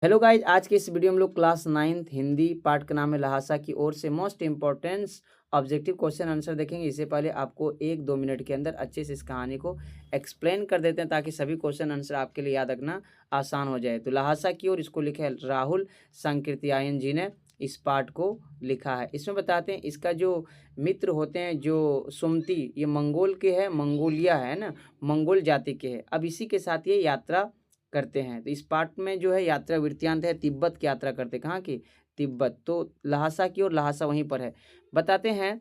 Hello guys, आज के इस वीडियो में लोग क्लास 9th हिंदी पार्ट का नाम है लहासा की ओर से most importance objective question answer देखेंगे। इससे पहले आपको 1-2 मिनट के अंदर अच्छे से इस कहानी को एक्सप्लेन कर देते हैं ताकि सभी क्वेश्चन आंसर आपके लिए याद रखना आसान हो जाए। तो लहासा की ओर इसको लिखा है राहुल संकीर्तियायन जी ने इस पार्ट को लिखा है। इसमें बताते हैं इसका जो मित्र होते हैं जो सुमति, ये मंगोल के है, मंगोलिया है ना, मंगोल जाति के है। अब इसी के साथ ये यात्रा करते हैं। तो इस पार्ट में जो है यात्रा वृत्तांत है, तिब्बत की यात्रा करते हैं। कहाँ की? तिब्बत। तो लहासा की और लहासा वहीं पर है। बताते हैं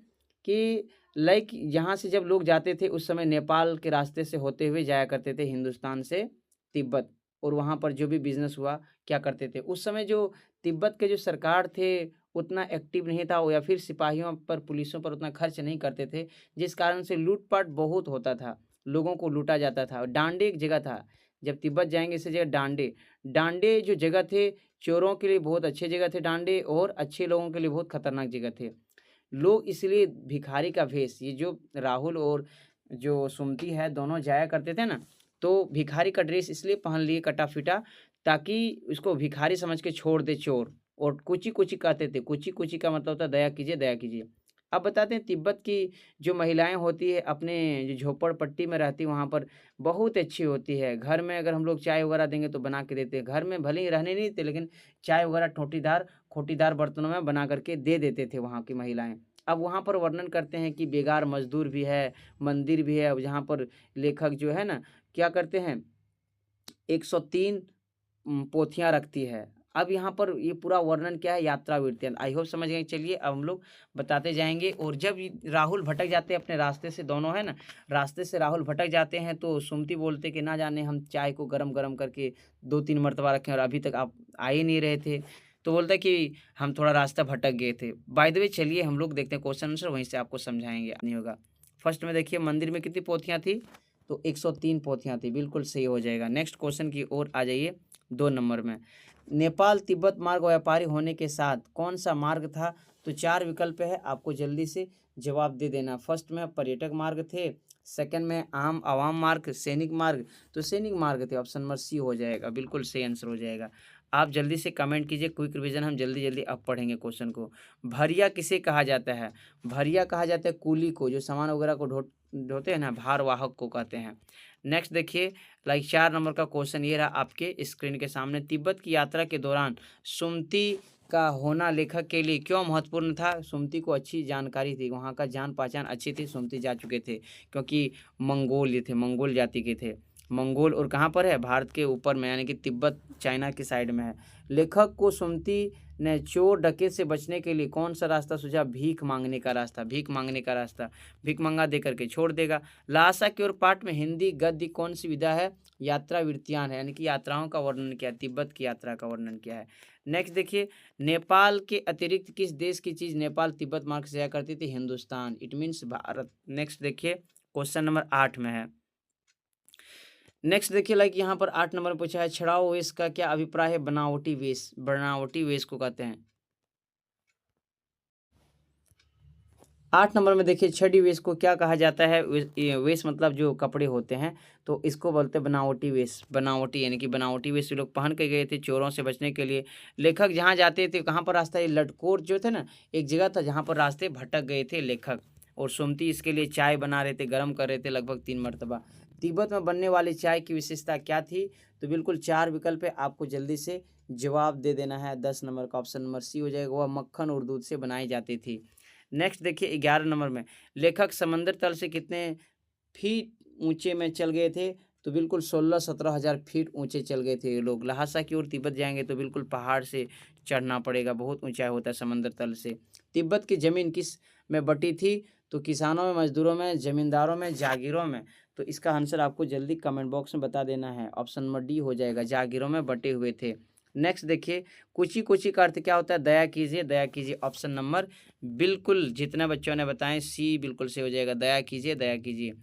कि लाइक यहाँ से जब लोग जाते थे उस समय नेपाल के रास्ते से होते हुए जाया करते थे हिंदुस्तान से तिब्बत, और वहाँ पर जो भी बिजनेस हुआ क्या करते थे उस समय जो तिब्बत के जो सरकार थे उतना एक्टिव नहीं था, या फिर सिपाहियों पर पुलिसों पर उतना खर्च नहीं करते थे, जिस कारण से लूटपाट बहुत होता था, लोगों को लूटा जाता था। डांडे एक जगह था, जब तिब्बत जाएंगे इस जगह डांडे। डांडे जो जगह थे चोरों के लिए बहुत अच्छे जगह थे डांडे, और अच्छे लोगों के लिए बहुत खतरनाक जगह थे। लोग इसलिए भिखारी का भेष, ये जो राहुल और जो सुमति है दोनों जाया करते थे ना, तो भिखारी का ड्रेस इसलिए पहन लिए कटा फिटा, ताकि उसको भिखारी समझ के छोड़ दे चोर। और कुची कुची कहते थे, कुची कुची का मतलब होता है दया कीजिए दया कीजिए। अब बताते हैं तिब्बत की जो महिलाएं होती है अपने जो झोपड़पट्टी में रहती है वहाँ पर बहुत अच्छी होती है। घर में अगर हम लोग चाय वगैरह देंगे तो बना के देते हैं। घर में भले ही रहने नहीं देते, लेकिन चाय वगैरह ठोटीदार खोटीदार बर्तनों में बना करके दे देते थे वहाँ की महिलाएं। अब वहाँ पर वर्णन करते हैं कि बेगार मजदूर भी है, मंदिर भी है। अब जहाँ पर लेखक जो है ना क्या करते हैं 103 पोथियाँ रखती है। अब यहाँ पर ये पूरा वर्णन क्या है, यात्रा वृत्तांत। आई होप समझ गए। चलिए अब हम लोग बताते जाएँगे। और जब ये राहुल भटक जाते हैं अपने रास्ते से, दोनों है ना, रास्ते से राहुल भटक जाते हैं तो सुमति बोलते कि ना जाने हम चाय को गरम-गरम करके 2-3 मर्तबा रखे और अभी तक आप आ ही नहीं रहे थे। तो बोलता है कि हम थोड़ा रास्ता भटक गए थे। बाय द वे चलिए हम लोग देखते हैं क्वेश्चन आंसर, वहीं से आपको समझाएँगे, नहीं होगा। फर्स्ट में देखिए मंदिर में कितनी पोथियाँ थी? तो 103 पोथियाँ थी, बिल्कुल सही हो जाएगा। नेक्स्ट क्वेश्चन की ओर आ जाइए 2 नंबर में। नेपाल तिब्बत मार्ग व्यापारी होने के साथ कौन सा मार्ग था? तो 4 विकल्प है, आपको जल्दी से जवाब दे देना। फर्स्ट में पर्यटक मार्ग थे, सेकंड में आम आवाम मार्ग, सैनिक मार्ग, तो सैनिक मार्ग थे, ऑप्शन नंबर सी हो जाएगा, बिल्कुल सही आंसर हो जाएगा। आप जल्दी से कमेंट कीजिए, क्विक रिवीजन हम जल्दी-जल्दी अब पढ़ेंगे क्वेश्चन को। भरिया किसे कहा जाता है? भरिया कहा जाता है कूली को, जो सामान वगैरह को ढोते हैं ना, भार वाहक को कहते हैं। नेक्स्ट देखिए, लाइक 4 नंबर का क्वेश्चन ये रहा आपके स्क्रीन के सामने। तिब्बत की यात्रा के दौरान सुमति का होना लेखक के लिए क्यों महत्वपूर्ण था? सुमति को अच्छी जानकारी थी, वहाँ का जान पहचान अच्छी थी, सुमति जा चुके थे क्योंकि मंगोल ये थे, मंगोल जाति के थे। मंगोल और कहाँ पर है? भारत के ऊपर में, यानी कि तिब्बत चाइना की साइड में है। लेखक को सुमति ने चोर डकैत से बचने के लिए कौन सा रास्ता सुझा? भीख मांगने का रास्ता, भीख मांगने का रास्ता। भीख मंगा दे करके छोड़ देगा। लहासा की ओर पाठ में हिंदी गद्य कौन सी विधा है? यात्रा वृत्तांत है, यानी कि यात्राओं का वर्णन किया है, तिब्बत की यात्रा का वर्णन किया है। नेक्स्ट देखिए, नेपाल के अतिरिक्त किस देश की चीज़ नेपाल तिब्बत मार्ग से जाया करती थी? Hindustan, it means Bharat. Next देखिए क्वेश्चन नंबर 8 में है। नेक्स्ट देखिए लाइक यहाँ पर 8 नंबर में पूछा है, छड़ाऊ वेश का क्या अभिप्राय है? बनावटी वेश, बनावटी वेश को कहते हैं। 8 नंबर में देखिए, छड़ी वेश को क्या कहा जाता है? ये वेश मतलब जो कपड़े होते हैं, तो इसको बोलते हैं बनावटी वेश। बनावटी यानी कि बनावटी वेश लोग पहन के गए थे चोरों से बचने के लिए। लेखक जहाँ जाते थे, कहाँ पर रास्ता? ये लटकोर जो थे ना, एक जगह था जहाँ पर रास्ते भटक गए थे लेखक, और सुमति इसके लिए चाय बना रहे थे, गर्म कर रहे थे लगभग 3 मरतबा। तिब्बत में बनने वाली चाय की विशेषता क्या थी? तो बिल्कुल 4 विकल्प है, आपको जल्दी से जवाब दे देना है। 10 नंबर का ऑप्शन नंबर सी हो जाएगा, वह मक्खन और दूध से बनाई जाती थी। नेक्स्ट देखिए 11 नंबर में, लेखक समंदर तल से कितने फीट ऊंचे में चल गए थे? तो बिल्कुल 16-17 हज़ार फीट ऊंचे चल गए थे ये लोग। लहासा की ओर तिब्बत जाएंगे तो बिल्कुल पहाड़ से चढ़ना पड़ेगा, बहुत ऊंचाई होता है समंदर तल से। तिब्बत की जमीन किस में बटी थी? तो किसानों में, मजदूरों में, जमींदारों में, जागीरों में। तो इसका आंसर आपको जल्दी कमेंट बॉक्स में बता देना है, ऑप्शन नंबर डी हो जाएगा, जागीरों में बटे हुए थे। नेक्स्ट देखिए, कुची कुची का अर्थ क्या होता है? दया कीजिए दया कीजिए, ऑप्शन नंबर बिल्कुल जितने बच्चों ने बताएं सी बिल्कुल से हो जाएगा, दया कीजिए दया कीजिए।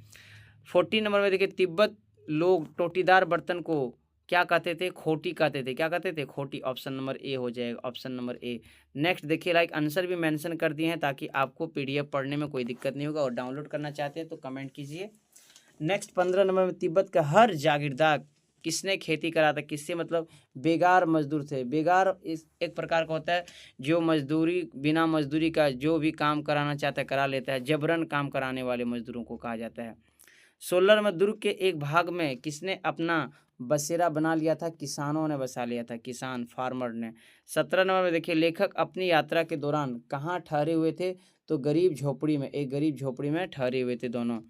14 नंबर में देखिए, तिब्बत लोग टोटीदार बर्तन को क्या कहते थे? खोटी कहते थे। क्या कहते थे? खोटी, ऑप्शन नंबर ए हो जाएगा, ऑप्शन नंबर ए। नेक्स्ट देखिए, लाइक आंसर भी मेंशन कर दिए हैं ताकि आपको पीडीएफ पढ़ने में कोई दिक्कत नहीं होगा, और डाउनलोड करना चाहते हैं तो कमेंट कीजिए। नेक्स्ट 15 नंबर में, तिब्बत का हर जागीरदार किसने खेती करा था, किससे मतलब बेगार मजदूर थे। बेगार इस एक प्रकार का होता है जो मजदूरी बिना मजदूरी का जो भी काम कराना चाहता है करा लेता है, जबरन काम कराने वाले मजदूरों को कहा जाता है। 16 नंबर दुर्ग के एक भाग में किसने अपना बसेरा बना लिया था, किसानों ने बसा लिया था, किसान फार्मर ने। 17 नंबर में देखिए लेखक अपनी यात्रा के दौरान कहाँ ठहरे हुए थे, तो गरीब झोपड़ी में, एक गरीब झोपड़ी में ठहरे हुए थे दोनों।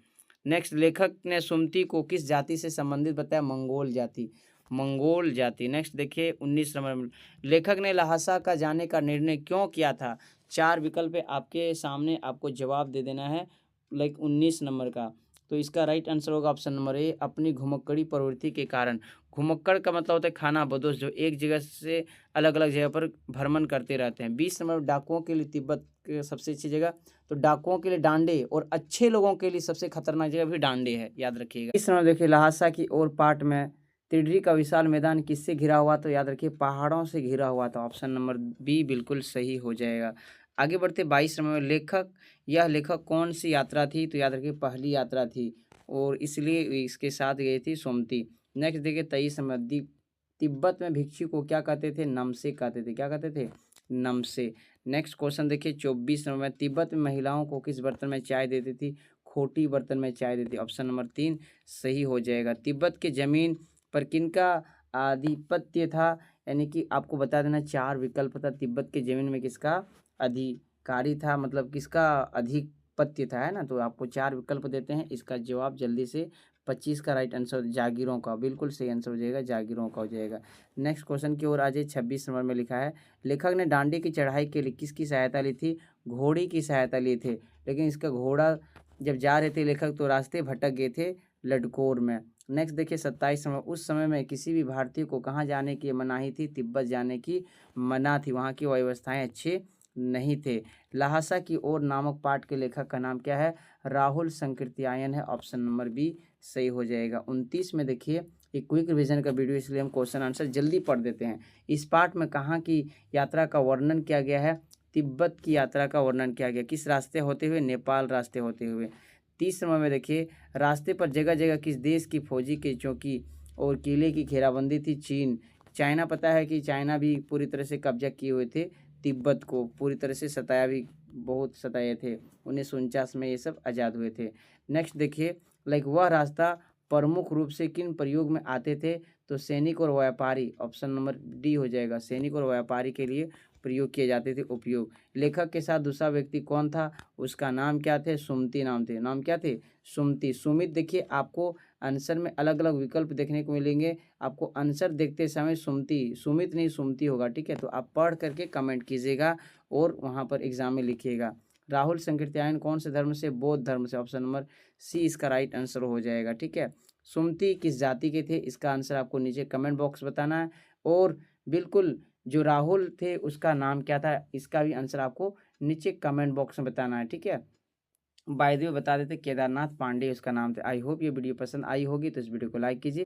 नेक्स्ट, लेखक ने सुमति को किस जाति से संबंधित बताया, मंगोल जाति, मंगोल जाति। नेक्स्ट देखिए 19 नंबर में लेखक ने लहासा का जाने का निर्णय क्यों किया था। 4 विकल्प है आपके सामने, आपको जवाब दे देना है 19 नंबर का। तो इसका राइट आंसर होगा ऑप्शन नंबर ए, अपनी घुमक्कड़ी प्रवृत्ति के कारण। घुमक्कड़ का मतलब होता है खाना बदोश, जो एक जगह से अलग अलग जगह पर भ्रमण करते रहते हैं। 20 नंबर डाकुओं के लिए तिब्बत सबसे अच्छी जगह, तो डाकुओं के लिए डांडे और अच्छे लोगों के लिए सबसे खतरनाक जगह भी डांडे है, याद रखिएगा। इस नंबर देखिए लहासा की ओर पार्ट में तिडरी का विशाल मैदान किससे घिरा हुआ, तो याद रखिए पहाड़ों से घिरा हुआ था। ऑप्शन नंबर बी बिल्कुल सही हो जाएगा। आगे बढ़ते 22 नंबर में यह लेखक कौन सी यात्रा थी, तो याद रखिए पहली यात्रा थी और इसलिए इसके साथ गई थी सोमती। नेक्स्ट देखिए 23 नंबर तिब्बत में भिक्षु को क्या कहते थे, नमसे कहते थे, क्या कहते थे, नमसे। नेक्स्ट क्वेश्चन देखिए 24 नंबर में तिब्बत में महिलाओं को किस बर्तन में चाय देती थी, खोटी बर्तन में चाय देती। ऑप्शन नंबर 3 सही हो जाएगा। तिब्बत के जमीन पर किनका आधिपत्य था, यानी कि आपको बता देना 4 विकल्प था, तिब्बत के जमीन में किसका अधिकारी था, मतलब किसका अधिपत्य था, है ना। तो आपको 4 विकल्प देते हैं, इसका जवाब जल्दी से 25 का राइट आंसर जागीरों का, बिल्कुल सही आंसर हो जाएगा, जागीरों का हो जाएगा। नेक्स्ट क्वेश्चन की ओर आ जाए 26 नंबर में लिखा है लेखक ने डांडी की चढ़ाई के लिए किसकी सहायता ली थी, घोड़ी की सहायता ली थे, लेकिन इसका घोड़ा जब जा रहे थे लेखक तो रास्ते भटक गए थे लडकोर में। नेक्स्ट देखिए 27 नंबर उस समय में किसी भी भारतीय को कहाँ जाने की मनाही थी, तिब्बत जाने की मना थी, वहाँ की व्यवस्थाएं अच्छी नहीं थे। लहासा की ओर नामक पाठ के लेखक का नाम क्या है, राहुल संकृत्यायन है। ऑप्शन नंबर बी सही हो जाएगा। 29 में देखिए एक क्विक रिवीजन का वीडियो, इसलिए हम क्वेश्चन आंसर जल्दी पढ़ देते हैं। इस पाठ में कहाँ की यात्रा का वर्णन किया गया है, तिब्बत की यात्रा का वर्णन किया गया, किस रास्ते होते हुए, नेपाल रास्ते होते हुए। 30 नंबर में देखिए रास्ते पर जगह जगह किस देश की फौजी की चौकी और किले की घेराबंदी थी, चीन। चाइना, पता है कि चाइना भी पूरी तरह से कब्जा किए हुए थे, तिब्बत को पूरी तरह से सताया भी, बहुत सताए थे। 1949 में ये सब आज़ाद हुए थे। नेक्स्ट देखिए वह रास्ता प्रमुख रूप से किन प्रयोग में आते थे, तो सैनिक और व्यापारी। ऑप्शन नंबर डी हो जाएगा, सैनिक और व्यापारी के लिए प्रयोग किए जाते थे उपयोग। लेखक के साथ दूसरा व्यक्ति कौन था, उसका नाम क्या थे, सुमति नाम थे, नाम क्या थे, सुमति। सुमित देखिए आपको आंसर में अलग अलग विकल्प देखने को मिलेंगे, आपको आंसर देखते समय सुमति, सुमित नहीं सुमति होगा, ठीक है। तो आप पढ़ करके कमेंट कीजिएगा और वहाँ पर एग्जाम में लिखिएगा। राहुल संकृत्यायन कौन से धर्म से, बौद्ध धर्म से। ऑप्शन नंबर सी इसका राइट आंसर हो जाएगा, ठीक है। सुमति किस जाति के थे, इसका आंसर आपको नीचे कमेंट बॉक्स बताना है। और बिल्कुल जो राहुल थे उसका नाम क्या था, इसका भी आंसर आपको नीचे कमेंट बॉक्स में बताना है, ठीक है। बाय द वे बता देते केदारनाथ पांडे उसका नाम था। आई होप ये वीडियो पसंद आई होगी, तो इस वीडियो को लाइक कीजिए।